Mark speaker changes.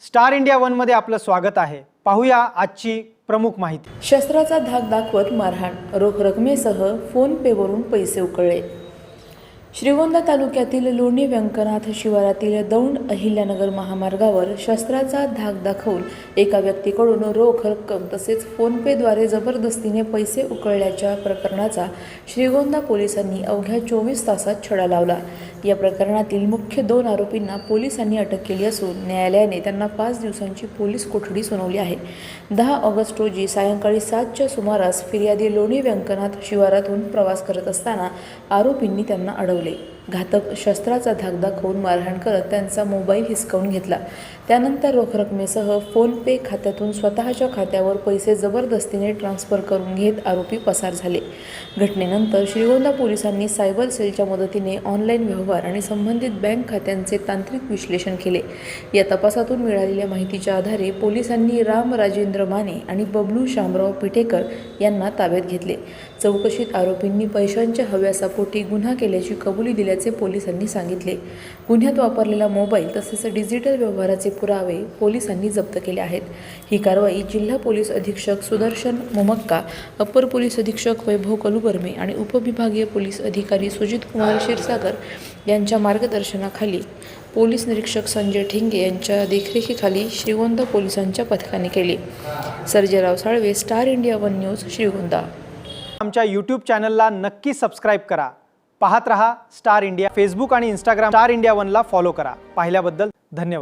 Speaker 1: Star India one मध्ये आपलं स्वागत आहे। पाहूया आजची प्रमुख माहिती।
Speaker 2: शस्त्राचा धाक दाखवत मारहाण, रोख रकमेसह फोन पेवरून पैसे उकळले। श्रीगोंदा तालुक्यातील लोणी व्यंकनाथ शिवारातील दौंड अहिल्यानगर महामार्गावर शस्त्राचा धाक दाखवून एका व्यक्तीकडून रोख रक्कम तसेच फोनपेद्वारे जबरदस्तीने पैसे उकळल्याच्या प्रकरणाचा श्रीगोंदा पोलिसांनी अवघ्या 24 तासात छडा लावला। या प्रकरणातील मुख्य 2 आरोपींना पोलिसांनी अटक केली असून न्यायालयाने त्यांना 5 दिवसांची पोलीस कोठडी सुनावली आहे। 10 ऑगस्ट रोजी सायंकाळी 7च्या सुमारास फिर्यादी लोणी व्यंकनाथ शिवारातून प्रवास करत असताना आरोपींनी त्यांना अडवले। घातक शस्त्राचा धाक दाखवून मारहाण करत त्यांचा मोबाईल हिसकावून घेतला। त्यानंतर रोख रकमेसह फोन पे खात्यातून स्वतःच्या खात्यावर पैसे जबरदस्तीने ट्रान्सफर करून घेत आरोपी पसार झाले। घटनेनंतर श्रीगोंदा पोलिसांनी सायबर सेलच्या मदतीने ऑनलाईन व्यवहार आणि संबंधित बँक खात्यांचे तांत्रिक विश्लेषण केले। या तपासातून मिळालेल्या माहितीच्या आधारे पोलिसांनी राम राजेंद्र माने आणि बबलू शामराव पिठेकर यांना ताब्यात घेतले। चौकशीत आरोपींनी पैशांच्या हव्यासापोटी गुन्हा केल्याची कबुली दिल्याचे पोलिसांनी सांगितले। गुन्ह्यात वापरलेला मोबाईल तसेच डिजिटल व्यवहाराचे पुरावे पोलिसांनी जप्त केले आहेत। ही कारवाई जिल्हा पोलीस अधीक्षक सुदर्शन मुमक्का, अप्पर पोलीस अधीक्षक वैभव कलुबर्मे आणि उपविभागीय पोलीस अधिकारी सुजित कुमार क्षीरसागर यांच्या मार्गदर्शनाखाली पोलीस निरीक्षक संजय ठिंगे यांच्या देखरेखीखाली श्रीगोंदा पोलिसांच्या पथकाने केले। Sarjerao Salve, star India one news, Shrigonda.
Speaker 1: आमच्या यूट्यूब चॅनलला नक्की सबस्क्राइब करा। पाहत रहा स्टार इंडिया। फेसबुक आणि इंस्टाग्राम स्टार इंडिया वनला फॉलो करा। पाहिल्याबद्दल धन्यवाद।